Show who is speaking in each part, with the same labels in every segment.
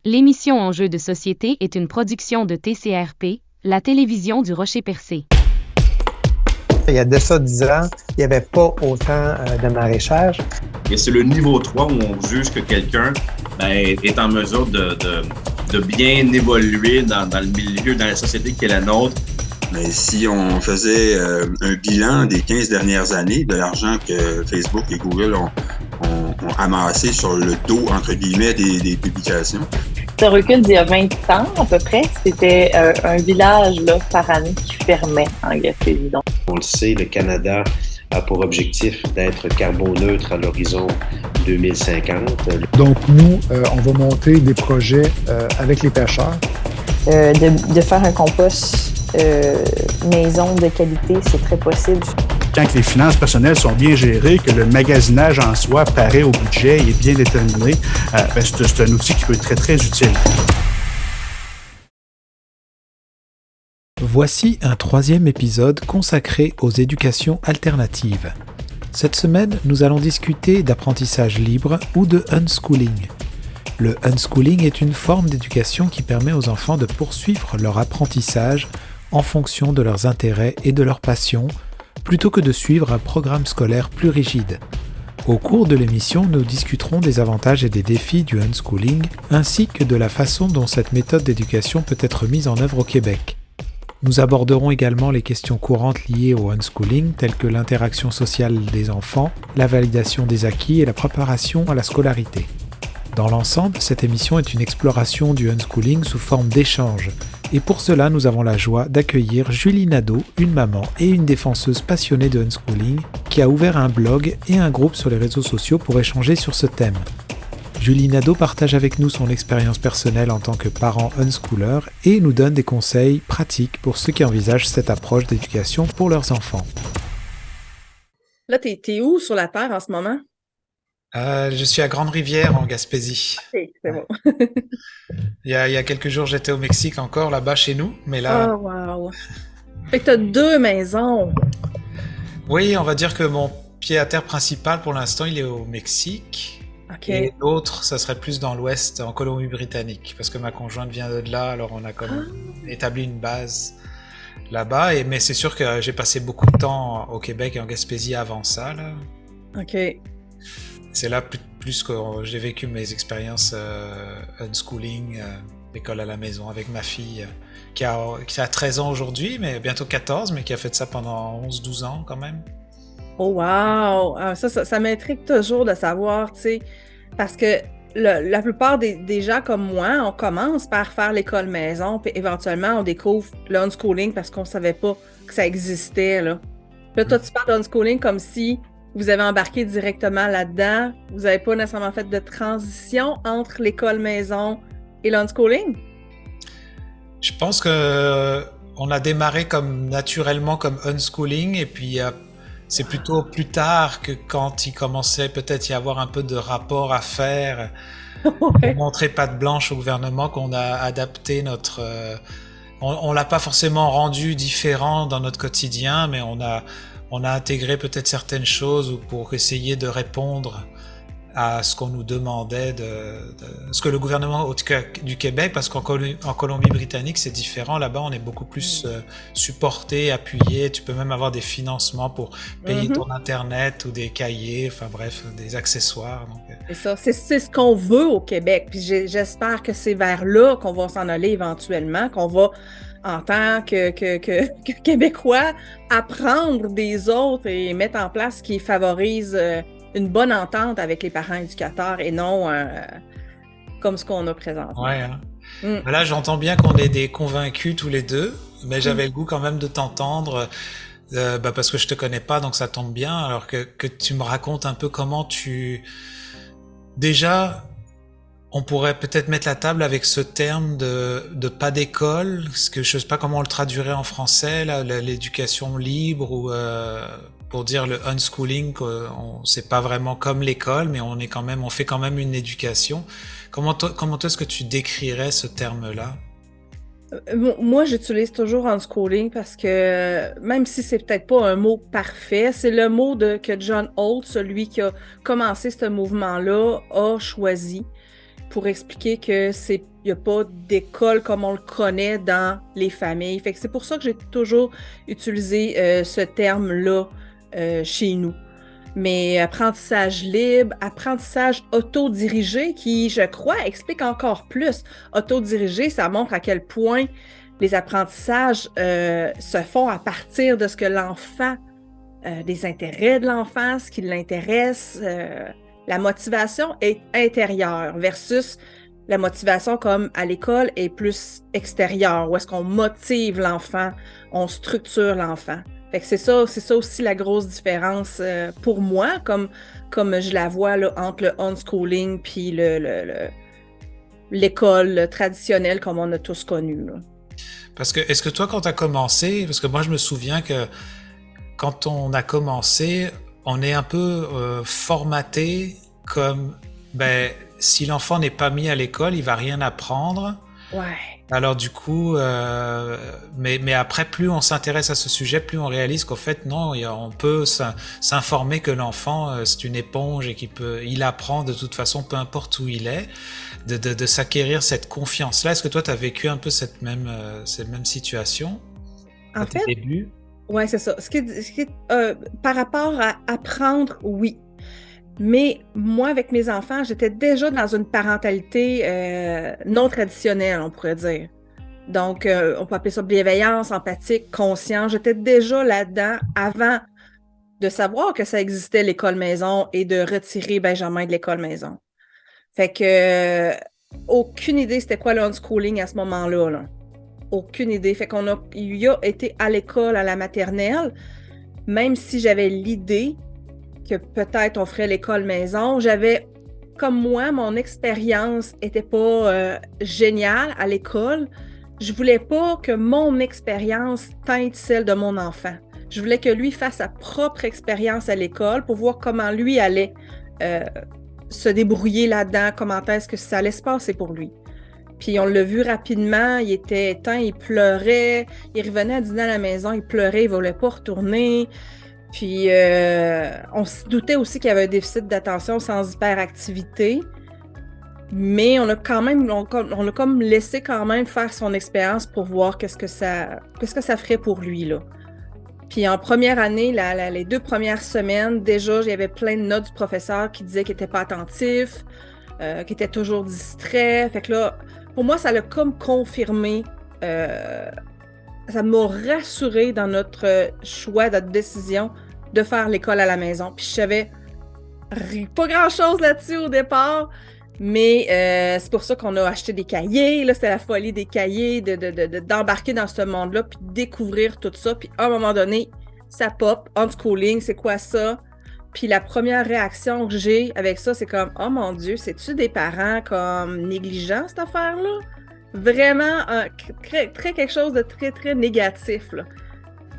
Speaker 1: L'émission Enjeux de société est une production de TCRP, la télévision du Rocher-Percé.
Speaker 2: Il y a de ça 10 ans, il n'y avait pas autant de maraîchage.
Speaker 3: Et c'est le niveau 3 où on juge que quelqu'un est en mesure de bien évoluer dans le milieu, dans la société qui est la nôtre.
Speaker 4: Mais si on faisait un bilan des 15 dernières années de l'argent que Facebook et Google ont amassé sur le dos, entre guillemets, des publications.
Speaker 5: Ce recul d'il y a 20 ans, à peu près, c'était un village là, par année qui fermait en Gaspésie. Donc.
Speaker 6: On le sait, le Canada a pour objectif d'être carboneutre à l'horizon 2050.
Speaker 7: Donc nous, on va monter des projets avec les pêcheurs.
Speaker 8: De faire un compost maison de qualité, c'est très possible.
Speaker 9: Quand les finances personnelles sont bien gérées, que le magasinage en soi paraît au budget et est bien déterminé, c'est un outil qui peut être très, très utile.
Speaker 10: Voici un troisième épisode consacré aux éducations alternatives. Cette semaine, nous allons discuter d'apprentissage libre ou de unschooling. Le unschooling est une forme d'éducation qui permet aux enfants de poursuivre leur apprentissage en fonction de leurs intérêts et de leurs passions, plutôt que de suivre un programme scolaire plus rigide. Au cours de l'émission, nous discuterons des avantages et des défis du unschooling, ainsi que de la façon dont cette méthode d'éducation peut être mise en œuvre au Québec. Nous aborderons également les questions courantes liées au unschooling, telles que l'interaction sociale des enfants, la validation des acquis et la préparation à la scolarité. Dans l'ensemble, cette émission est une exploration du unschooling sous forme d'échange. Et pour cela, nous avons la joie d'accueillir Julie Nadeau, une maman et une défenseuse passionnée de unschooling, qui a ouvert un blog et un groupe sur les réseaux sociaux pour échanger sur ce thème. Julie Nadeau partage avec nous son expérience personnelle en tant que parent unschooler et nous donne des conseils pratiques pour ceux qui envisagent cette approche d'éducation pour leurs enfants.
Speaker 11: Là, t'es où sur la Terre en ce moment?
Speaker 12: Je suis à Grande-Rivière, en Gaspésie.
Speaker 11: Okay, c'est bon.
Speaker 12: Il y a quelques jours, j'étais au Mexique encore, là-bas, chez nous. Mais là...
Speaker 11: Oh, wow! Fait que t'as 2 maisons.
Speaker 12: Oui, on va dire que mon pied-à-terre principal, pour l'instant, il est au Mexique.
Speaker 11: Okay.
Speaker 12: Et l'autre, ça serait plus dans l'ouest, en Colombie-Britannique. Parce que ma conjointe vient de là, alors on a comme établi une base là-bas. Mais c'est sûr que j'ai passé beaucoup de temps au Québec et en Gaspésie avant ça, là.
Speaker 11: OK.
Speaker 12: C'est là plus que j'ai vécu mes expériences unschooling, école à la maison avec ma fille qui a 13 ans aujourd'hui, mais bientôt 14, mais qui a fait ça pendant 11-12 ans quand même.
Speaker 11: Oh wow! Ça m'intrigue toujours de savoir, tu sais, parce que la plupart des gens comme moi, on commence par faire l'école maison, puis éventuellement on découvre l'unschooling parce qu'on savait pas que ça existait, là. Là, toi, tu parles d'unschooling comme si vous avez embarqué directement là-dedans. Vous n'avez pas nécessairement fait de transition entre l'école maison et l'unschooling?
Speaker 12: Je pense que on a démarré naturellement comme unschooling et puis c'est plutôt plus tard que quand il commençait peut-être y avoir un peu de rapport à faire pour montrer patte blanche au gouvernement qu'on a adapté notre... on l'a pas forcément rendu différent dans notre quotidien, mais on a intégré peut-être certaines choses pour essayer de répondre à ce qu'on nous demandait, ce que le gouvernement du Québec, parce qu'en Colombie-Britannique, c'est différent. Là-bas, on est beaucoup plus supporté, appuyé. Tu peux même avoir des financements pour payer ton Internet ou des cahiers, enfin bref, des accessoires. Donc.
Speaker 11: C'est ça, c'est ce qu'on veut au Québec. Puis j'espère que c'est vers là qu'on va s'en aller éventuellement, qu'on va... en tant que Québécois, apprendre des autres et mettre en place ce qui favorise une bonne entente avec les parents éducateurs et non comme ce qu'on a présentement.
Speaker 12: Ouais, hein. Là, j'entends bien qu'on est des convaincus tous les deux, mais j'avais le goût quand même de t'entendre parce que je te connais pas, donc ça tombe bien. Alors que tu me racontes un peu comment tu... Déjà... On pourrait peut-être mettre la table avec ce terme de pas d'école, parce que je sais pas comment on le traduirait en français, là, l'éducation libre ou pour dire le unschooling, c'est pas vraiment comme l'école, mais on fait quand même une éducation. Comment est-ce que tu décrirais ce terme-là?
Speaker 11: Moi, j'utilise toujours unschooling parce que même si c'est peut-être pas un mot parfait, c'est le mot que John Holt, celui qui a commencé ce mouvement-là, a choisi. pour expliquer que il n'y a pas d'école comme on le connaît dans les familles. Fait que c'est pour ça que j'ai toujours utilisé ce terme-là chez nous. Mais apprentissage libre, apprentissage autodirigé, qui, je crois, explique encore plus. Autodirigé, ça montre à quel point les apprentissages se font à partir de ce que l'enfant, des intérêts de l'enfant, ce qui l'intéresse. La motivation est intérieure versus la motivation comme à l'école est plus extérieure, où est-ce qu'on motive l'enfant, on structure l'enfant. Fait que c'est ça aussi la grosse différence pour moi, comme je la vois là, entre le unschooling puis l'école traditionnelle comme on a tous connu. Là.
Speaker 12: Parce que, est-ce que toi, quand tu as commencé, parce que moi je me souviens que quand on a commencé, on est un peu formaté comme, si l'enfant n'est pas mis à l'école, il va rien apprendre.
Speaker 11: Ouais.
Speaker 12: Alors du coup, mais après, plus on s'intéresse à ce sujet, plus on réalise qu'en fait, non, on peut s'informer que l'enfant, c'est une éponge et il apprend de toute façon, peu importe où il est, de s'acquérir cette confiance-là. Est-ce que toi, tu as vécu un peu cette même situation
Speaker 11: en
Speaker 12: tes
Speaker 11: fait,
Speaker 12: débuts?
Speaker 11: Oui, c'est ça. Par rapport à apprendre, oui. Mais moi, avec mes enfants, j'étais déjà dans une parentalité non traditionnelle, on pourrait dire. Donc, on peut appeler ça bienveillance, empathique, conscience. J'étais déjà là-dedans avant de savoir que ça existait l'école maison et de retirer Benjamin de l'école maison. Fait que aucune idée c'était quoi le unschooling à ce moment-là. Là. Aucune idée. Fait il a été à l'école, à la maternelle, même si j'avais l'idée que peut-être on ferait l'école maison. J'avais, comme moi, mon expérience n'était pas géniale à l'école. Je voulais pas que mon expérience teinte celle de mon enfant. Je voulais que lui fasse sa propre expérience à l'école pour voir comment lui allait se débrouiller là-dedans, comment est-ce que ça allait se passer pour lui. Puis on l'a vu rapidement, il était éteint, il pleurait, il revenait à dîner à la maison, il pleurait, il ne voulait pas retourner. Puis on se doutait aussi qu'il y avait un déficit d'attention sans hyperactivité, mais on a comme laissé quand même faire son expérience pour voir qu'est-ce que ça ferait pour lui là. Puis en première année, les 2 premières semaines, déjà, il y avait plein de notes du professeur qui disaient qu'il n'était pas attentif, qu'il était toujours distrait. Fait que là, pour moi, ça l'a comme confirmé, ça m'a rassurée dans notre choix, notre décision de faire l'école à la maison. Puis je savais pas grand-chose là-dessus au départ, mais c'est pour ça qu'on a acheté des cahiers. Là, c'était la folie des cahiers, d'embarquer dans ce monde-là, puis de découvrir tout ça. Puis à un moment donné, ça pop, unschooling, c'est quoi ça? Puis la première réaction que j'ai avec ça, c'est comme « Oh mon Dieu, c'est-tu des parents comme négligents, cette affaire-là? » Vraiment, quelque chose de très, très négatif, là.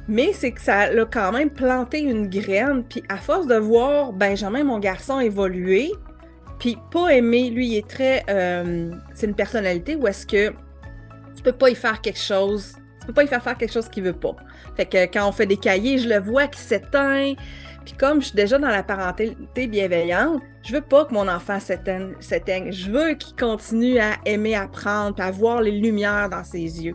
Speaker 11: Mais c'est que ça a quand même planté une graine. Puis à force de voir Benjamin, mon garçon, évoluer, puis pas aimer, lui, il est très... c'est une personnalité où est-ce que tu peux pas y faire quelque chose, tu peux pas y faire faire quelque chose qu'il veut pas. Fait que quand on fait des cahiers, je le vois qui s'éteint. Puis comme je suis déjà dans la parentalité bienveillante, je veux pas que mon enfant s'éteigne. Je veux qu'il continue à aimer apprendre, puis à voir les lumières dans ses yeux.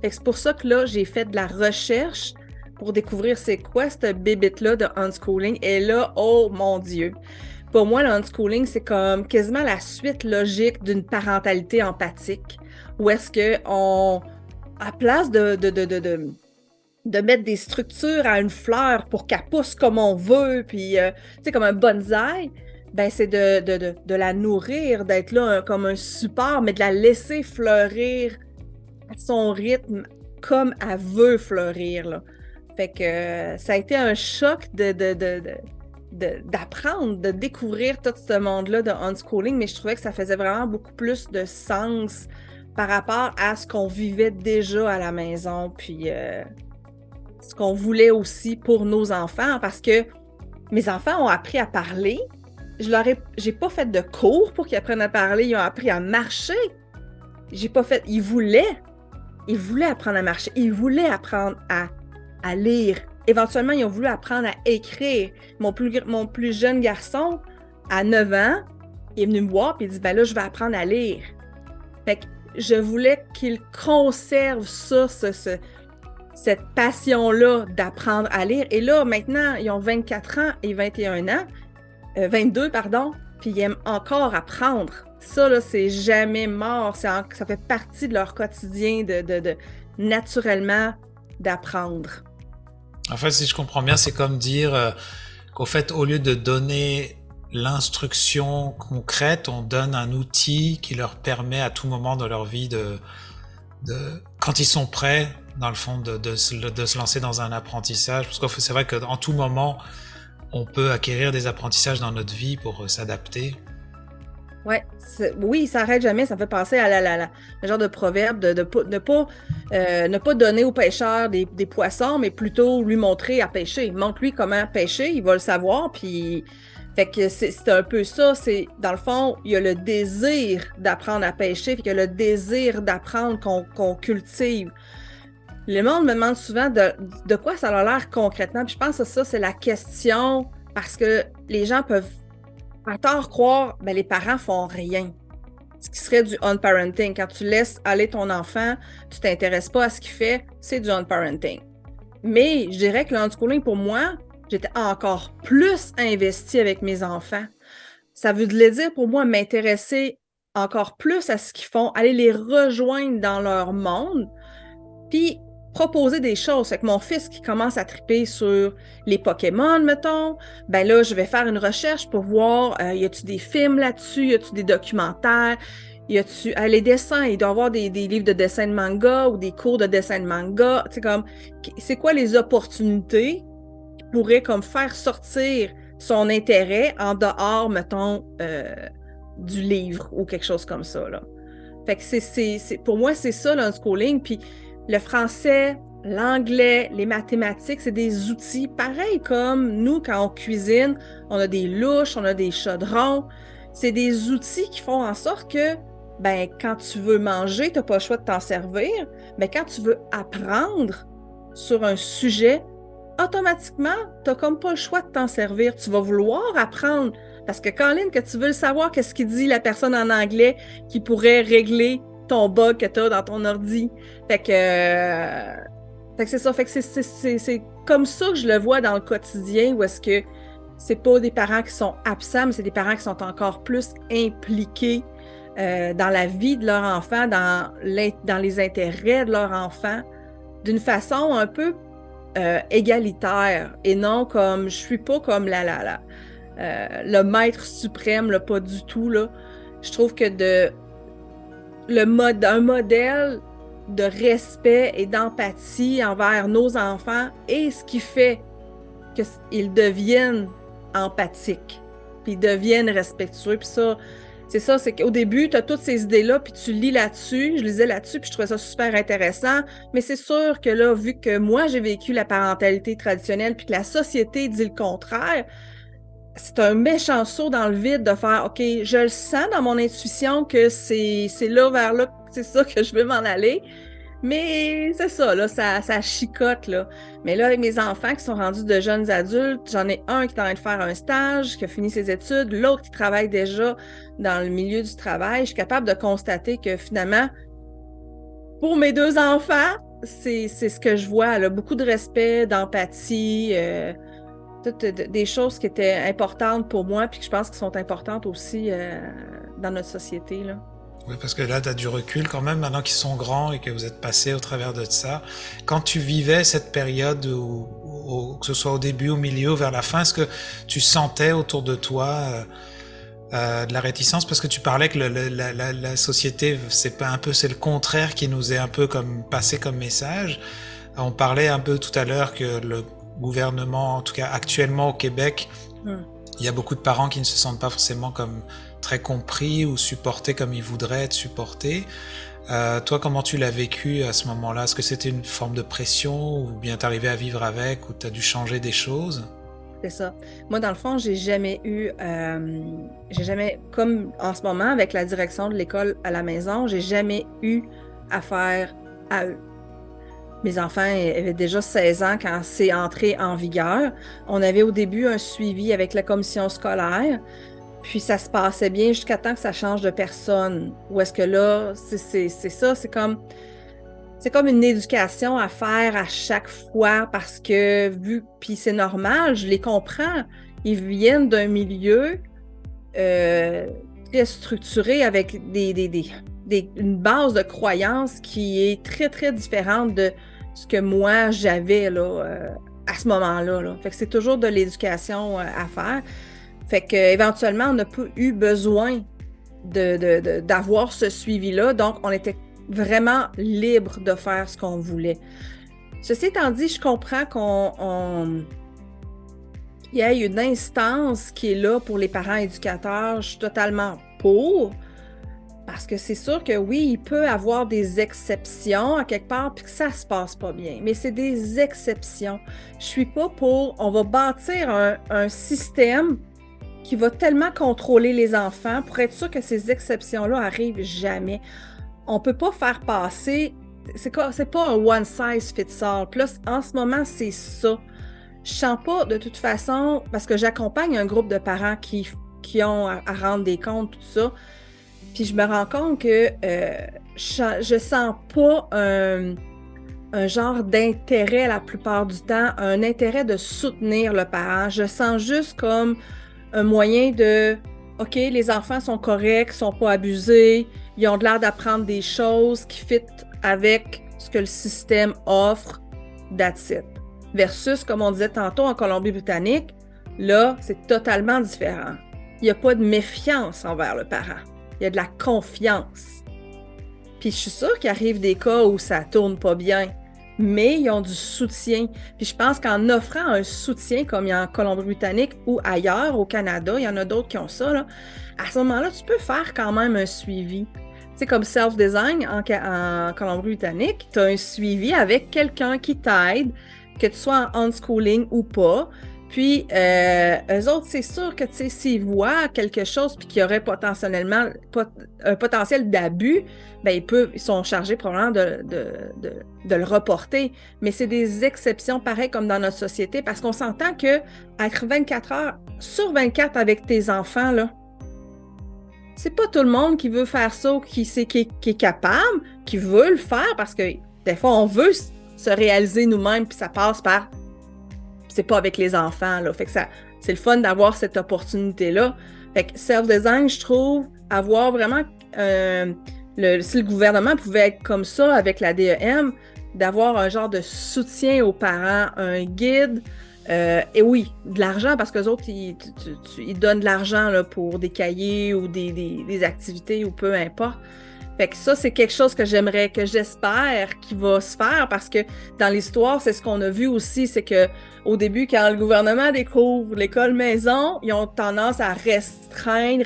Speaker 11: Fait que c'est pour ça que là, j'ai fait de la recherche pour découvrir c'est quoi cette bébite-là de unschooling. Et là, oh mon Dieu! Pour moi, le unschooling, c'est comme quasiment la suite logique d'une parentalité empathique, où est-ce qu'on, à place de mettre des structures à une fleur pour qu'elle pousse comme on veut, puis, tu sais, comme un bonsaï, ben c'est de la nourrir, d'être là comme un support, mais de la laisser fleurir à son rythme, comme elle veut fleurir, là. Fait que ça a été un choc d'apprendre, de découvrir tout ce monde-là de unschooling, mais je trouvais que ça faisait vraiment beaucoup plus de sens par rapport à ce qu'on vivait déjà à la maison, puis ce qu'on voulait aussi pour nos enfants, parce que mes enfants ont appris à parler. J'ai pas fait de cours pour qu'ils apprennent à parler, ils ont appris à marcher. Ils voulaient apprendre à marcher, ils voulaient apprendre à lire. Éventuellement, ils ont voulu apprendre à écrire. Mon plus jeune garçon, à 9 ans, il est venu me voir et il dit, ben là, je vais apprendre à lire. Fait que je voulais qu'il conserve ça, cette passion-là d'apprendre à lire. Et là, maintenant, ils ont 24 ans et 21 ans, 22, pardon, puis ils aiment encore apprendre. Ça, là, c'est jamais mort. Ça fait partie de leur quotidien de naturellement d'apprendre.
Speaker 12: En fait, si je comprends bien, c'est comme dire qu'au fait, au lieu de donner l'instruction concrète, on donne un outil qui leur permet à tout moment de leur vie quand ils sont prêts, dans le fond, de se lancer dans un apprentissage. Parce que c'est vrai qu'en tout moment, on peut acquérir des apprentissages dans notre vie pour s'adapter.
Speaker 11: Ouais, oui, ça n'arrête jamais. Ça me fait penser à le genre de proverbe de ne pas donner au pêcheur des poissons, mais plutôt lui montrer à pêcher. Montre-lui comment pêcher, il va le savoir. Puis, fait que c'est un peu ça. C'est dans le fond, il y a le désir d'apprendre à pêcher, puis il y a le désir d'apprendre qu'on cultive. Le monde me demande souvent de quoi ça a l'air concrètement. Puis je pense que ça, c'est la question parce que les gens peuvent à tort croire, ben les parents font rien. Ce qui serait du on-parenting. Quand tu laisses aller ton enfant, tu t'intéresses pas à ce qu'il fait, c'est du on-parenting. Mais je dirais que le unschooling, pour moi, j'étais encore plus investie avec mes enfants. Ça veut dire pour moi m'intéresser encore plus à ce qu'ils font, aller les rejoindre dans leur monde, puis proposer des choses. Fait que mon fils qui commence à triper sur les Pokémon, mettons, ben là, je vais faire une recherche pour voir, y a-tu des films là-dessus, y a-tu des documentaires, y a-tu les dessins, il doit y avoir des livres de dessin de manga ou des cours de dessin de manga, tu sais, comme, c'est quoi les opportunités qui pourraient comme faire sortir son intérêt en dehors, mettons, du livre ou quelque chose comme ça, là. Fait que pour moi, c'est ça, l'unschooling, puis le français, l'anglais, les mathématiques, c'est des outils pareils comme nous, quand on cuisine, on a des louches, on a des chaudrons. C'est des outils qui font en sorte que, ben, quand tu veux manger, tu n'as pas le choix de t'en servir. Mais quand tu veux apprendre sur un sujet, automatiquement, tu n'as comme pas le choix de t'en servir. Tu vas vouloir apprendre. Parce que, Colin, que tu veux le savoir, qu'est-ce qu'il dit la personne en anglais qui pourrait régler ton bug que tu as dans ton ordi. Fait que c'est ça. Fait que c'est comme ça que je le vois dans le quotidien, où est-ce que c'est pas des parents qui sont absents, mais c'est des parents qui sont encore plus impliqués dans la vie de leur enfant, dans les intérêts de leur enfant, d'une façon un peu égalitaire, et non comme, je suis pas comme le maître suprême, là, pas du tout, là. Je trouve que un modèle de respect et d'empathie envers nos enfants est ce qui fait qu'ils deviennent empathiques, puis ils deviennent respectueux. Puis ça, c'est qu'au début, tu as toutes ces idées-là, puis tu lis là-dessus, je lisais là-dessus, puis je trouvais ça super intéressant. Mais c'est sûr que là, vu que moi, j'ai vécu la parentalité traditionnelle, puis que la société dit le contraire, c'est un méchant saut dans le vide de faire « OK, je le sens dans mon intuition que c'est là, vers là, c'est ça que je veux m'en aller. » Mais c'est ça, là, ça chicote, là. Mais là, avec mes enfants qui sont rendus de jeunes adultes, j'en ai un qui est en train de faire un stage, qui a fini ses études, l'autre qui travaille déjà dans le milieu du travail. Je suis capable de constater que finalement, pour mes deux enfants, c'est ce que je vois, là. Beaucoup de respect, d'empathie, toutes des choses qui étaient importantes pour moi, puis que je pense qui sont importantes aussi dans notre société, là.
Speaker 12: Oui, parce que là, tu as du recul quand même, maintenant qu'ils sont grands et que vous êtes passés au travers de ça. Quand tu vivais cette période, que ce soit au début, au milieu, vers la fin, est-ce que tu sentais autour de toi de la réticence? Parce que tu parlais que la société, c'est le contraire qui nous est un peu comme passé comme message. On parlait un peu tout à l'heure que le gouvernement, en tout cas actuellement au Québec, il y a beaucoup de parents qui ne se sentent pas forcément comme très compris ou supportés comme ils voudraient être supportés. Toi, comment tu l'as vécu à ce moment-là? Est-ce que c'était une forme de pression ou bien t'arrivais à vivre avec ou t'as dû changer des choses?
Speaker 11: C'est ça. Moi, dans le fond, j'ai jamais, comme en ce moment, avec la direction de l'école à la maison, j'ai jamais eu affaire à eux. Mes enfants avaient déjà 16 ans quand c'est entré en vigueur. On avait au début un suivi avec la commission scolaire. Puis ça se passait bien jusqu'à temps que ça change de personne. Ou est-ce que là, c'est ça, c'est comme une éducation à faire à chaque fois parce que puis c'est normal, je les comprends. Ils viennent d'un milieu très structuré avec une base de croyances qui est très, très différente de ce que moi j'avais là, à ce moment-là. Là. Fait que c'est toujours de l'éducation à faire. Fait qu'éventuellement, on n'a pas eu besoin d'avoir ce suivi-là. Donc, on était vraiment libre de faire ce qu'on voulait. Ceci étant dit, je comprends qu'il y ait une instance qui est là pour les parents éducateurs. Je suis totalement pour. Parce que c'est sûr que oui, il peut y avoir des exceptions à quelque part puis que ça se passe pas bien. Mais c'est des exceptions. Je suis pas pour... On va bâtir un système qui va tellement contrôler les enfants pour être sûr que ces exceptions-là arrivent jamais. On peut pas faire passer... C'est pas un one size fits all. Puis là, en ce moment, c'est ça. Je sens pas, de toute façon, parce que j'accompagne un groupe de parents qui ont à rendre des comptes, tout ça. Puis je me rends compte que je sens pas un genre d'intérêt la plupart du temps, un intérêt de soutenir le parent. Je sens juste comme un moyen de « OK, les enfants sont corrects, sont pas abusés, ils ont l'air d'apprendre des choses qui fit avec ce que le système offre, that's it. » Versus, comme on disait tantôt en Colombie-Britannique, là, c'est totalement différent. Il n'y a pas de méfiance envers le parent. Il y a de la confiance. Puis je suis sûre qu'il arrive des cas où ça tourne pas bien, mais ils ont du soutien. Puis je pense qu'en offrant un soutien, comme il y a en Colombie-Britannique ou ailleurs, au Canada, il y en a d'autres qui ont ça, là, à ce moment-là, tu peux faire quand même un suivi. Tu sais, comme Self-Design en Colombie-Britannique, tu as un suivi avec quelqu'un qui t'aide, que tu sois en unschooling ou pas. Puis, eux autres, c'est sûr que, tu sais, s'ils voient quelque chose puis qu'il y aurait potentiellement un potentiel d'abus, bien, ils sont chargés probablement de le reporter. Mais c'est des exceptions, pareil comme dans notre société, parce qu'on s'entend qu'être 24 heures sur 24 avec tes enfants, là, c'est pas tout le monde qui veut faire ça ou qui est capable, qui veut le faire, parce que des fois, on veut se réaliser nous-mêmes, puis ça passe par... C'est pas avec les enfants, là. Fait que c'est le fun d'avoir cette opportunité-là. Fait que self-design, je trouve, avoir vraiment... si le gouvernement pouvait être comme ça avec la DEM, d'avoir un genre de soutien aux parents, un guide, et oui, de l'argent, parce qu'eux autres, ils donnent de l'argent là, pour des cahiers ou des activités ou peu importe. Fait que ça, c'est quelque chose que j'espère qu'il va se faire parce que dans l'histoire, c'est ce qu'on a vu aussi, c'est que au début, quand le gouvernement découvre l'école maison, ils ont tendance à restreindre,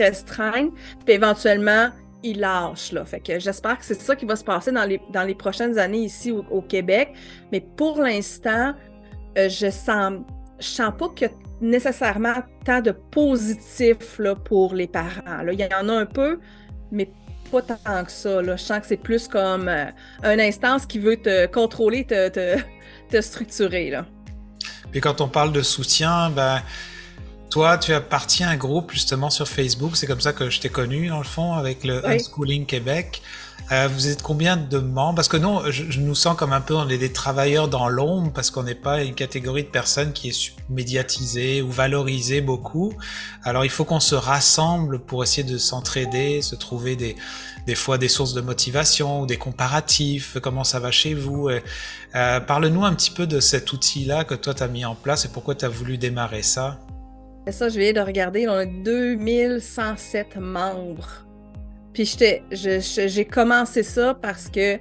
Speaker 11: puis éventuellement, ils lâchent, là. Fait que j'espère que c'est ça qui va se passer dans les prochaines années ici au Québec. Mais pour l'instant, je sens pas qu'il y a nécessairement tant de positifs là, pour les parents. Là. Il y en a un peu, mais pas tant que ça. Là. Je sens que c'est plus comme une instance qui veut te contrôler, te structurer. Là.
Speaker 12: Puis quand on parle de soutien, ben, toi, tu appartiens à un groupe justement sur Facebook. C'est comme ça que je t'ai connu, dans le fond, avec le Unschooling Québec. Vous êtes combien de membres? Parce que nous, je nous sens comme un peu des travailleurs dans l'ombre parce qu'on n'est pas une catégorie de personnes qui est médiatisée ou valorisée beaucoup. Alors, il faut qu'on se rassemble pour essayer de s'entraider, se trouver des fois des sources de motivation ou des comparatifs. Comment ça va chez vous? Parle-nous un petit peu de cet outil-là que toi, tu as mis en place et pourquoi tu as voulu démarrer ça.
Speaker 11: Ça, je viens de regarder, on a 2107 membres. Puis j'ai commencé ça parce que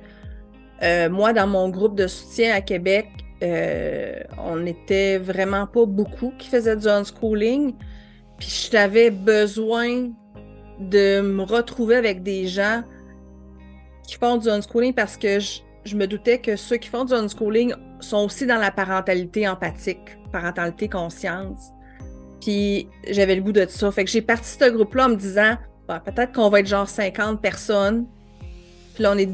Speaker 11: moi, dans mon groupe de soutien à Québec, on n'était vraiment pas beaucoup qui faisaient du unschooling. Puis j'avais besoin de me retrouver avec des gens qui font du unschooling parce que je me doutais que ceux qui font du unschooling sont aussi dans la parentalité empathique, parentalité consciente. Puis j'avais le goût de ça. Fait que j'ai parti ce groupe-là en me disant... Bon, peut-être qu'on va être genre 50 personnes. Puis là, on est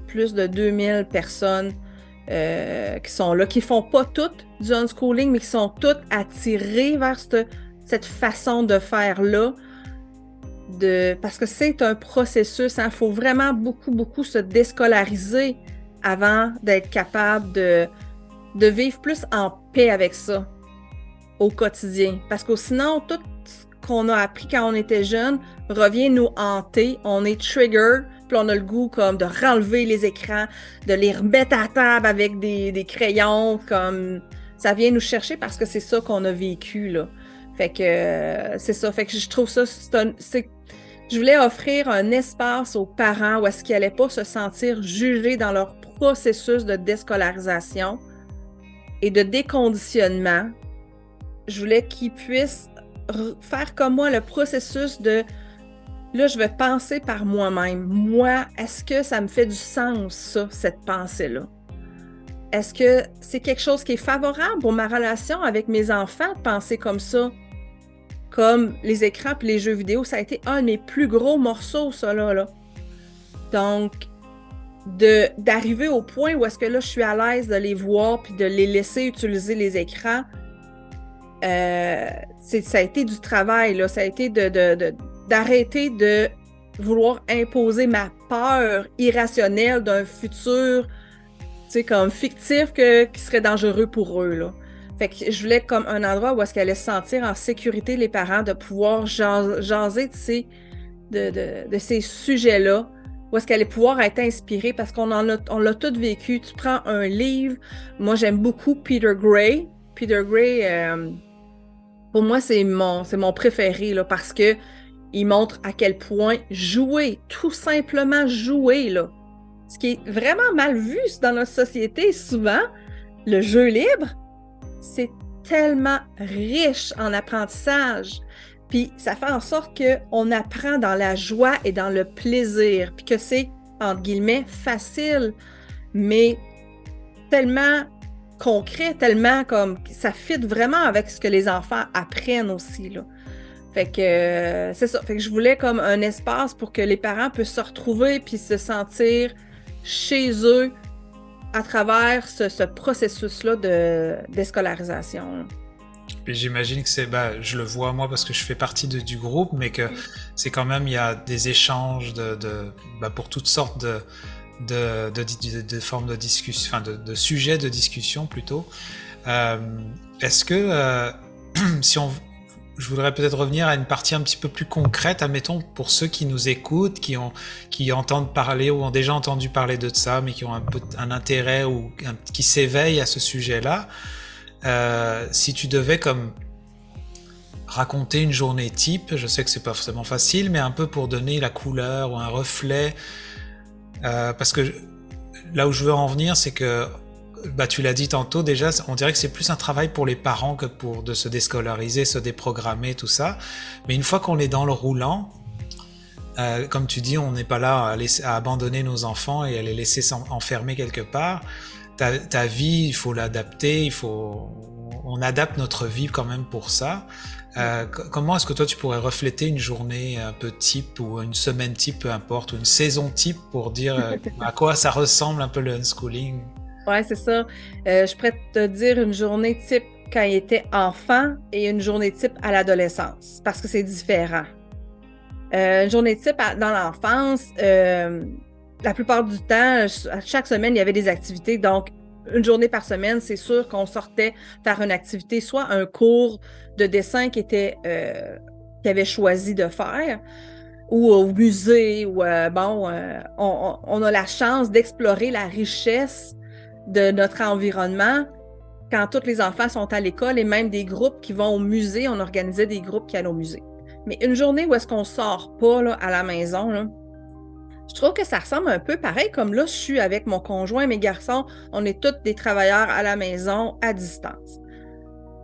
Speaker 11: plus de 2000 personnes qui sont là, qui font pas toutes du unschooling, mais qui sont toutes attirées vers cette façon de faire-là, parce que c'est un processus, il faut vraiment beaucoup se déscolariser avant d'être capable de vivre plus en paix avec ça au quotidien. Parce que sinon, tout ce qu'on a appris quand on était jeune revient nous hanter, on est trigger, puis on a le goût comme de renlever les écrans, de les remettre à table avec des crayons, comme ça vient nous chercher parce que c'est ça qu'on a vécu, là. Fait que c'est ça. Fait que je trouve ça, je voulais offrir un espace aux parents où est-ce qu'ils n'allaient pas se sentir jugés dans leur processus de déscolarisation et de déconditionnement. Je voulais qu'ils puissent faire comme moi le processus de là, je vais penser par moi-même. Moi, est-ce que ça me fait du sens, ça, cette pensée-là? Est-ce que c'est quelque chose qui est favorable pour ma relation avec mes enfants de penser comme ça? Comme les écrans et les jeux vidéo, ça a été un de mes plus gros morceaux, ça, là. Donc, d'arriver au point où est-ce que là, je suis à l'aise de les voir puis de les laisser utiliser les écrans, ça a été du travail, là. Ça a été d'arrêter de vouloir imposer ma peur irrationnelle d'un futur, tu sais, comme fictif qui serait dangereux pour eux, là. Fait que je voulais comme un endroit où est-ce qu'elle allait se sentir en sécurité, les parents, de pouvoir jaser de ces sujets-là, où est-ce qu'elle allait pouvoir être inspirée, parce on l'a tout vécu. Tu prends un livre, moi j'aime beaucoup Peter Gray. Peter Gray, pour moi, c'est mon préféré, là, parce que il montre à quel point jouer, tout simplement jouer, là, ce qui est vraiment mal vu dans notre société, souvent, le jeu libre, c'est tellement riche en apprentissage. Puis ça fait en sorte qu'on apprend dans la joie et dans le plaisir. Puis que c'est, entre guillemets, facile, mais tellement concret, tellement comme ça fit vraiment avec ce que les enfants apprennent aussi, là. Fait que c'est ça. Fait que je voulais comme un espace pour que les parents puissent se retrouver puis se sentir chez eux à travers ce processus-là de déscolarisation.
Speaker 12: Puis j'imagine que je le vois moi parce que je fais partie du groupe, mais que c'est quand même, il y a des échanges pour toutes sortes de formes de discussion, enfin de sujets de discussion plutôt. Est-ce que je voudrais peut-être revenir à une partie un petit peu plus concrète, admettons, pour ceux qui nous écoutent, qui entendent parler ou ont déjà entendu parler de ça, mais qui ont un intérêt ou qui s'éveillent à ce sujet-là. Si tu devais comme raconter une journée type, je sais que c'est pas forcément facile, mais un peu pour donner la couleur ou un reflet, parce que là où je veux en venir, c'est que tu l'as dit tantôt déjà, on dirait que c'est plus un travail pour les parents que de se déscolariser, se déprogrammer, tout ça. Mais une fois qu'on est dans le roulant, comme tu dis, on n'est pas là à abandonner nos enfants et à les laisser enfermer quelque part. Ta vie, il faut l'adapter, on adapte notre vie quand même pour ça. Comment est-ce que toi tu pourrais refléter une journée un peu type ou une semaine type, peu importe, ou une saison type pour dire à quoi ça ressemble un peu le unschooling?
Speaker 11: Ouais, c'est ça. Je pourrais te dire une journée type quand il était enfant et une journée type à l'adolescence, parce que c'est différent. Une journée type dans l'enfance, la plupart du temps, chaque semaine, il y avait des activités. Donc, une journée par semaine, c'est sûr qu'on sortait faire une activité, soit un cours de dessin qu'il avait choisi de faire, ou au musée, ou on a la chance d'explorer la richesse de notre environnement quand tous les enfants sont à l'école, et même des groupes qui vont au musée. On organisait des groupes qui allaient au musée. Mais une journée où est-ce qu'on sort pas là, à la maison, là, je trouve que ça ressemble un peu pareil comme là, je suis avec mon conjoint, mes garçons, on est tous des travailleurs à la maison, à distance.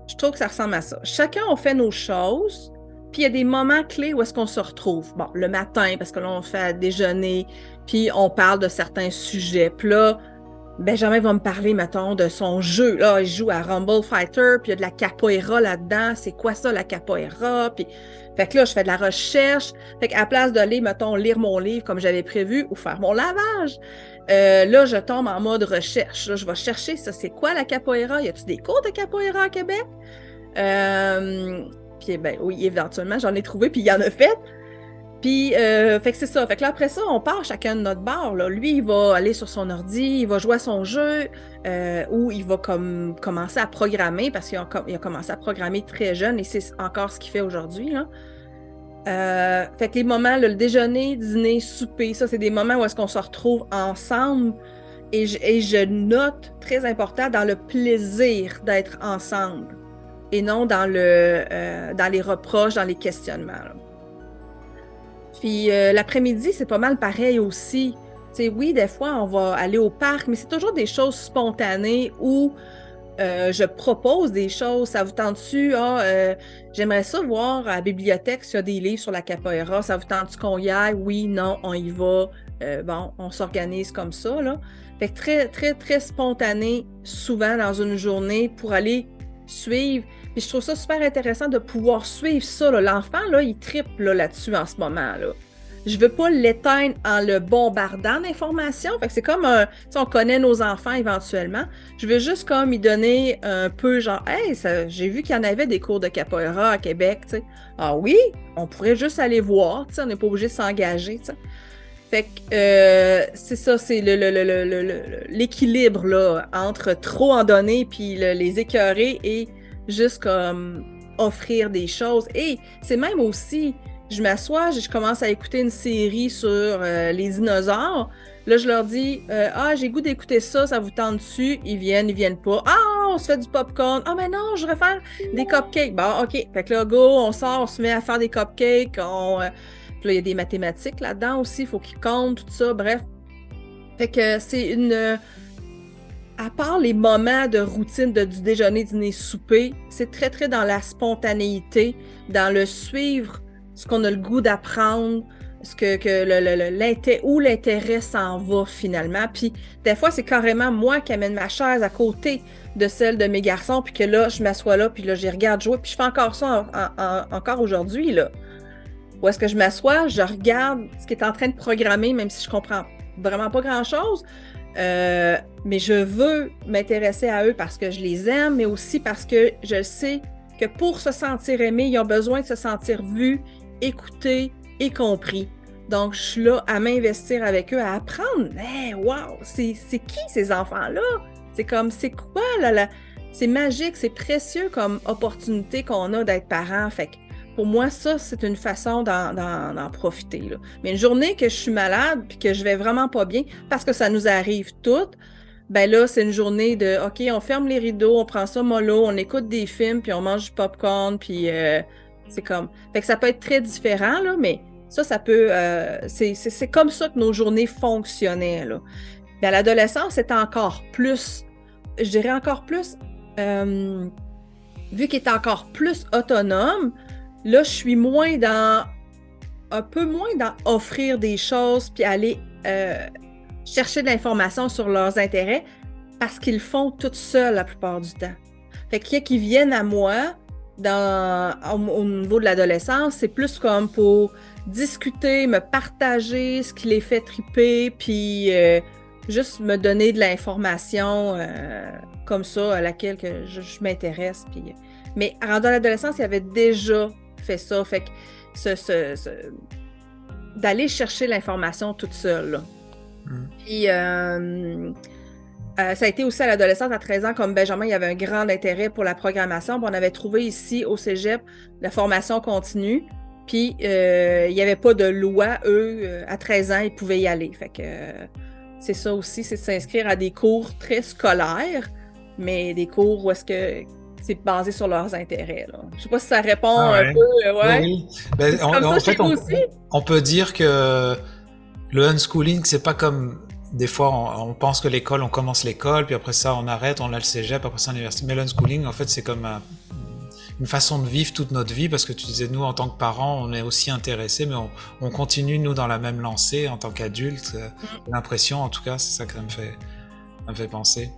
Speaker 11: Je trouve que ça ressemble à ça. Chacun, on fait nos choses, puis il y a des moments clés où est-ce qu'on se retrouve. Bon, le matin, parce que là, on fait à déjeuner, puis on parle de certains sujets. Puis là, Benjamin va me parler, mettons, de son jeu. Là, il joue à Rumble Fighter, puis il y a de la capoeira là-dedans. C'est quoi ça, la capoeira? Puis, fait que là, je fais de la recherche. Fait qu'à la place d'aller, mettons, lire mon livre comme j'avais prévu ou faire mon lavage, là, je tombe en mode recherche. Là, je vais chercher ça. C'est quoi la capoeira? Y a-t-il des cours de capoeira à Québec? Puis, ben oui, éventuellement, j'en ai trouvé, puis il y en a fait. Puis, fait que c'est ça. Fait que là, après ça, on part chacun de notre bord, là. Lui, il va aller sur son ordi, il va jouer à son jeu, ou il va commencer à programmer, parce qu'il a commencé à programmer très jeune, et c'est encore ce qu'il fait aujourd'hui, là. Fait que les moments, là, le déjeuner, dîner, souper, ça, c'est des moments où est-ce qu'on se retrouve ensemble, et je note, très important, dans le plaisir d'être ensemble, et non dans les reproches, dans les questionnements, là. Puis l'après-midi, c'est pas mal pareil aussi. Tu sais, oui, des fois, on va aller au parc, mais c'est toujours des choses spontanées où je propose des choses. Ça vous tente-tu? J'aimerais ça voir à la bibliothèque s'il y a des livres sur la capoeira. Ça vous tente-tu qu'on y aille? Oui, non, on y va. Bon, on s'organise comme ça, là. Fait que très, très, très spontané, souvent dans une journée, pour aller suivre. Puis je trouve ça super intéressant de pouvoir suivre ça, là. L'enfant, là, il trippe là-dessus en ce moment, là. Je veux pas l'éteindre en le bombardant d'informations. Fait que c'est comme tu sais, on connaît nos enfants éventuellement. Je veux juste comme y donner un peu genre, hey, j'ai vu qu'il y en avait des cours de capoeira à Québec, tu sais. Ah oui, on pourrait juste aller voir, tu sais, on n'est pas obligé de s'engager, tu sais. Fait que c'est ça, c'est l'équilibre là, entre trop en donner puis les écœurer et juste comme offrir des choses. Et c'est même aussi, je m'assois, je commence à écouter une série sur les dinosaures. Là, je leur dis j'ai goût d'écouter ça, ça vous tente dessus? Ils viennent pas. Ah, on se fait du popcorn. Ah, mais non, je voudrais faire des cupcakes. Bon, OK. Fait que là, go, on sort, on se met à faire des cupcakes. Puis là, il y a des mathématiques là-dedans aussi, il faut qu'ils comptent, tout ça, bref. Fait que c'est à part les moments de routine du déjeuner, dîner, souper, c'est très, très dans la spontanéité, dans le suivre, ce qu'on a le goût d'apprendre, où l'intérêt s'en va finalement. Puis des fois, c'est carrément moi qui amène ma chaise à côté de celle de mes garçons, puis que là, je m'assois là, puis là, j'y regarde jouer, puis je fais encore ça encore aujourd'hui, là. Où est-ce que je m'assois, je regarde ce qui est en train de programmer, même si je comprends vraiment pas grand-chose, mais je veux m'intéresser à eux parce que je les aime, mais aussi parce que je sais que pour se sentir aimé, ils ont besoin de se sentir vus, écoutés et compris. Donc, je suis là à m'investir avec eux, à apprendre. Hey, wow, c'est qui ces enfants-là? C'est comme, c'est quoi, là? C'est magique, c'est précieux comme opportunité qu'on a d'être parent. Fait que pour moi, ça, c'est une façon d'en profiter, là. Mais une journée que je suis malade puis que je vais vraiment pas bien, parce que ça nous arrive toutes, ben là, c'est une journée de OK, on ferme les rideaux, on prend ça mollo, on écoute des films, puis on mange du popcorn, puis c'est comme... Fait que ça peut être très différent, là, mais ça peut... c'est comme ça que nos journées fonctionnaient, là. Mais à l'adolescence, c'est encore plus... Je dirais encore plus... vu qu'il est encore plus autonome, là, je suis un peu moins dans offrir des choses puis aller chercher de l'information sur leurs intérêts parce qu'ils le font tout seuls la plupart du temps. Fait qu'il y a qui viennent à moi au niveau de l'adolescence, c'est plus comme pour discuter, me partager ce qui les fait triper puis juste me donner de l'information comme ça à laquelle que je m'intéresse. Puis... Mais rendu à l'adolescence, il y avait déjà fait ça. Fait que d'aller chercher l'information toute seule. Là. Puis ça a été aussi à l'adolescence, à 13 ans, comme Benjamin, il y avait un grand intérêt pour la programmation. Puis on avait trouvé ici au Cégep la formation continue. Puis il n'y avait pas de loi. Eux, à 13 ans, ils pouvaient y aller. Fait que c'est ça aussi, c'est de s'inscrire à des cours très scolaires, mais des cours où est-ce que c'est basé sur leurs intérêts. Là. Je sais pas si ça répond un peu. Ouais. Oui.
Speaker 12: Ben, en fait, on peut dire que le unschooling, c'est pas comme des fois on pense que l'école, on commence l'école, puis après ça on arrête, on a le cégep, après ça l'université. Mais l'unschooling, en fait, c'est comme une façon de vivre toute notre vie, parce que tu disais, nous, en tant que parents, on est aussi intéressés, mais on continue, nous, dans la même lancée en tant qu'adultes. J'ai l'impression, en tout cas, c'est ça que ça me fait penser.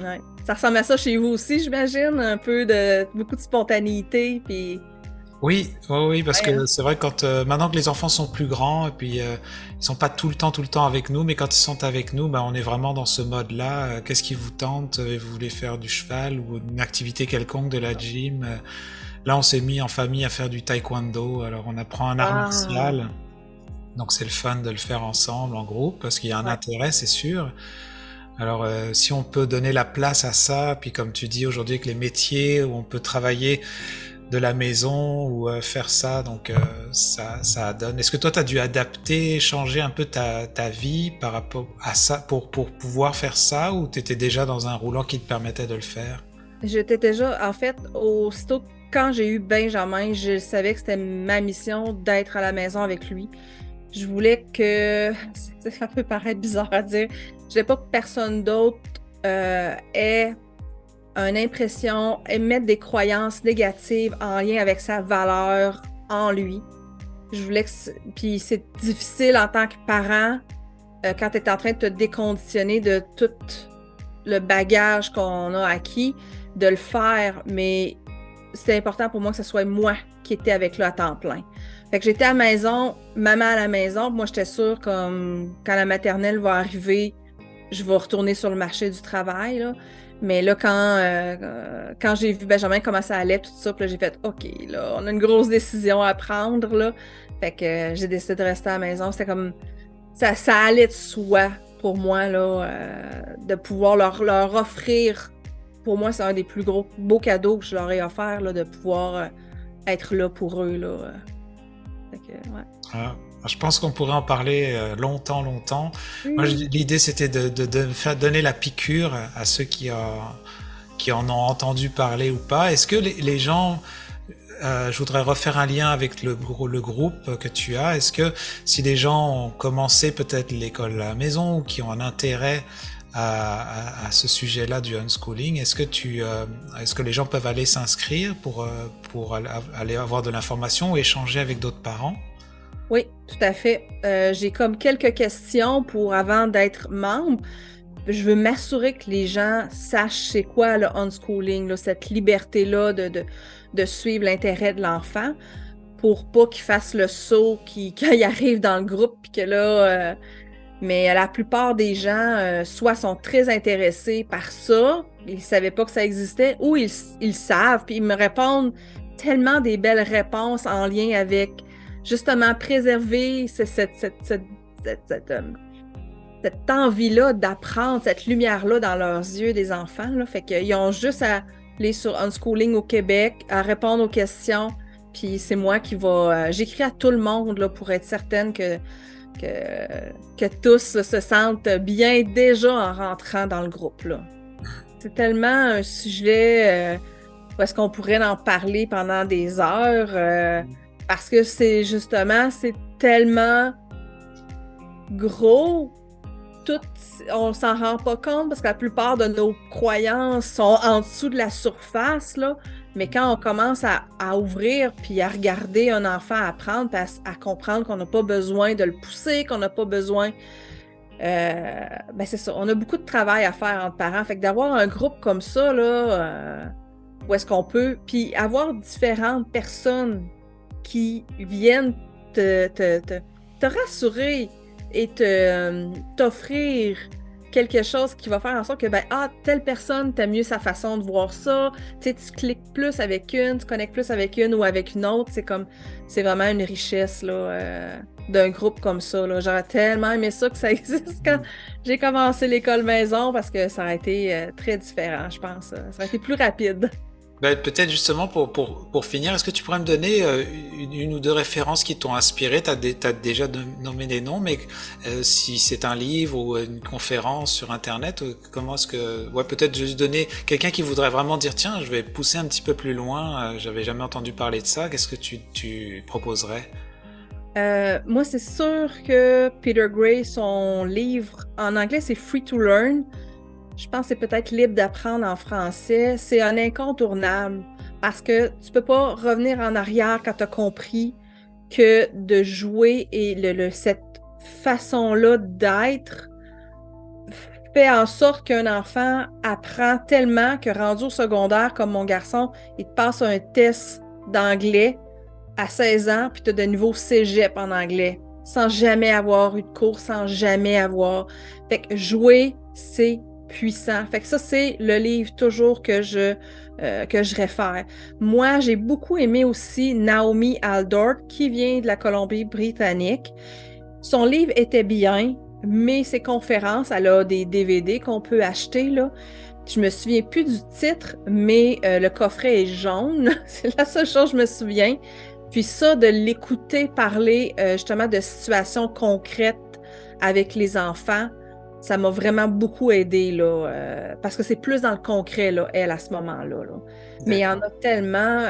Speaker 11: Ouais. Ça ressemble à ça chez vous aussi, j'imagine, un peu beaucoup de spontanéité, puis...
Speaker 12: Oui, parce que c'est vrai que maintenant que les enfants sont plus grands, et puis ils sont pas tout le temps avec nous, mais quand ils sont avec nous, on est vraiment dans ce mode-là. Qu'est-ce qui vous tente? Vous voulez faire du cheval ou une activité quelconque, de la gym? Là, on s'est mis en famille à faire du taekwondo. Alors, on apprend un art martial. Donc, c'est le fun de le faire ensemble, en groupe, parce qu'il y a un intérêt, c'est sûr. Alors, si on peut donner la place à ça, puis comme tu dis aujourd'hui avec les métiers où on peut travailler de la maison ou faire ça, donc ça donne. Est-ce que toi, tu as dû adapter, changer un peu ta vie par rapport à ça pour pouvoir faire ça, ou tu étais déjà dans un roulant qui te permettait de le faire?
Speaker 11: J'étais déjà, en fait, aussitôt quand j'ai eu Benjamin, je savais que c'était ma mission d'être à la maison avec lui. Je voulais que, ça peut paraître bizarre à dire, je voulais pas que personne d'autre ait une impression, émettre des croyances négatives en lien avec sa valeur en lui. Je voulais que... Puis c'est difficile en tant que parent, quand tu es en train de te déconditionner de tout le bagage qu'on a acquis, de le faire, mais c'était important pour moi que ce soit moi qui étais avec lui à temps plein. Fait que j'étais à la maison, maman à la maison, moi j'étais sûre comme quand la maternelle va arriver, je vais retourner sur le marché du travail, là. Mais là, quand j'ai vu Benjamin comment ça allait, tout ça, puis là, j'ai fait « OK, là, on a une grosse décision à prendre, là. » Fait que j'ai décidé de rester à la maison. C'était comme... Ça allait de soi pour moi, là, de pouvoir leur offrir. Pour moi, c'est un des plus beaux cadeaux que je leur ai offert, là, de pouvoir être là pour eux, là. Fait que, ouais.
Speaker 12: Je pense qu'on pourrait en parler longtemps. Moi, l'idée, c'était de faire donner la piqûre à ceux qui en ont entendu parler ou pas. Est-ce que les gens... je voudrais refaire un lien avec le groupe que tu as. Est-ce que si des gens ont commencé peut-être l'école à la maison ou qui ont un intérêt à ce sujet-là du unschooling, est-ce que les gens peuvent aller s'inscrire pour aller avoir de l'information ou échanger avec d'autres parents?
Speaker 11: Oui, tout à fait. J'ai comme quelques questions avant d'être membre. Je veux m'assurer que les gens sachent c'est quoi le unschooling, là, cette liberté-là de suivre l'intérêt de l'enfant pour pas qu'il fasse le saut quand il arrive dans le groupe, puis que là... mais la plupart des gens, soit sont très intéressés par ça, ils ne savaient pas que ça existait, ou ils savent, puis ils me répondent tellement des belles réponses en lien avec, justement, préserver cette envie-là d'apprendre, cette lumière-là dans leurs yeux des enfants, là. Fait qu'ils ont juste à aller sur Unschooling au Québec, à répondre aux questions, puis c'est moi qui va... j'écris à tout le monde là, pour être certaine que tous là, se sentent bien déjà en rentrant dans le groupe, là. C'est tellement un sujet où est-ce qu'on pourrait en parler pendant des heures, parce que c'est tellement gros, on s'en rend pas compte parce que la plupart de nos croyances sont en dessous de la surface, là. Mais quand on commence à ouvrir puis à regarder un enfant apprendre, à comprendre qu'on n'a pas besoin de le pousser, qu'on n'a pas besoin... c'est ça, on a beaucoup de travail à faire entre parents. Fait que d'avoir un groupe comme ça, là, où est-ce qu'on peut... Puis avoir différentes personnes qui viennent te rassurer et t'offrir quelque chose qui va faire en sorte que, telle personne, t'aimes mieux sa façon de voir ça, tu sais, tu cliques plus avec une, tu connectes plus avec une ou avec une autre, c'est vraiment une richesse, là, d'un groupe comme ça, là. J'aurais tellement aimé ça que ça existe quand j'ai commencé l'école maison, parce que ça a été très différent, je pense. Ça aurait été plus rapide.
Speaker 12: Peut-être justement pour finir, est-ce que tu pourrais me donner une ou deux références qui t'ont inspiré? Tu as déjà nommé des noms, mais si c'est un livre ou une conférence sur Internet, comment est-ce que... Ouais, peut-être juste donner quelqu'un qui voudrait vraiment dire, tiens, je vais pousser un petit peu plus loin, j'avais jamais entendu parler de ça, qu'est-ce que tu proposerais?
Speaker 11: Moi, c'est sûr que Peter Gray, son livre, en anglais, c'est Free to Learn. Je pense que c'est peut-être libre d'apprendre en français. C'est un incontournable parce que tu peux pas revenir en arrière quand tu as compris que de jouer et cette façon-là d'être fait en sorte qu'un enfant apprend tellement que rendu au secondaire, comme mon garçon, il te passe un test d'anglais à 16 ans puis tu as de niveau cégep en anglais sans jamais avoir eu de cours, sans jamais avoir... Fait que jouer, c'est puissant. Fait que ça, c'est le livre toujours que je réfère. Moi, j'ai beaucoup aimé aussi Naomi Aldor, qui vient de la Colombie-Britannique. Son livre était bien, mais ses conférences, elle a des DVD qu'on peut acheter, là. Je me souviens plus du titre, mais le coffret est jaune. C'est la seule chose que je me souviens. Puis ça, de l'écouter parler justement de situations concrètes avec les enfants, ça m'a vraiment beaucoup aidé, là, parce que c'est plus dans le concret, là, elle, à ce moment-là. Là. Mais il y en a tellement,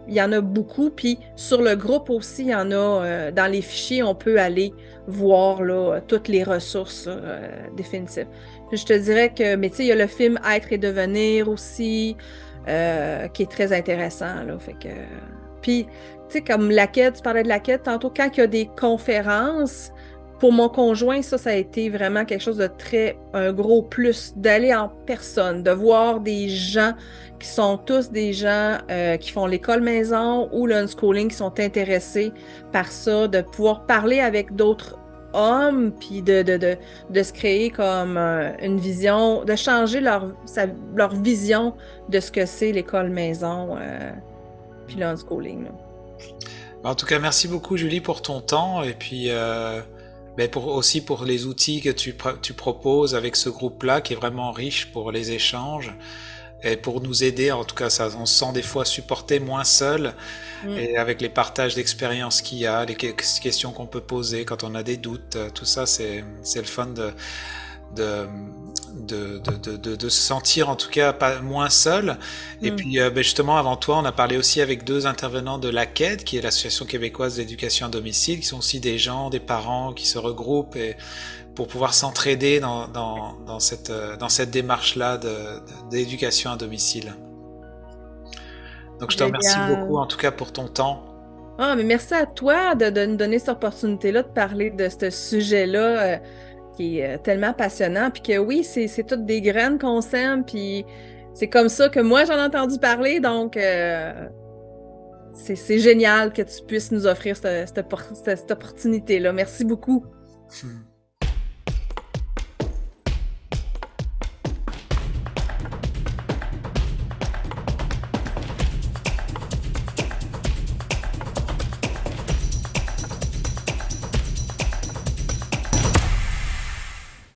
Speaker 11: il y en a beaucoup. Puis sur le groupe aussi, il y en a, dans les fichiers, on peut aller voir là, toutes les ressources définitives. Je te dirais que, mais tu sais, il y a le film Être et devenir aussi, qui est très intéressant, là. Fait que, puis, tu sais, comme la quête, tu parlais de la quête tantôt, quand il y a des conférences, pour mon conjoint, ça a été vraiment quelque chose de un gros plus, d'aller en personne, de voir des gens qui sont tous des gens qui font l'école maison ou l'unschooling, qui sont intéressés par ça, de pouvoir parler avec d'autres hommes, puis de se créer comme une vision, de changer leur vision de ce que c'est l'école maison, puis l'unschooling.
Speaker 12: En tout cas, merci beaucoup, Julie, pour ton temps, et puis aussi pour les outils que tu proposes avec ce groupe-là, qui est vraiment riche pour les échanges, et pour nous aider. En tout cas, on se sent des fois supporté, moins seul, et avec les partages d'expériences qu'il y a, les questions qu'on peut poser quand on a des doutes, tout ça, c'est le fun de se sentir en tout cas moins seul. Et puis justement, avant toi, on a parlé aussi avec 2 intervenants de l'AQED, qui est l'Association québécoise d'éducation à domicile, qui sont aussi des gens, des parents qui se regroupent et pour pouvoir s'entraider dans cette démarche-là d'éducation à domicile. Donc je te remercie beaucoup en tout cas pour ton temps.
Speaker 11: Ah, mais merci à toi de nous donner cette opportunité-là de parler de ce sujet-là qui est tellement passionnant, puis que oui, c'est toutes des graines qu'on sème, puis c'est comme ça que moi j'en ai entendu parler, donc c'est génial que tu puisses nous offrir cette opportunité-là. Merci beaucoup.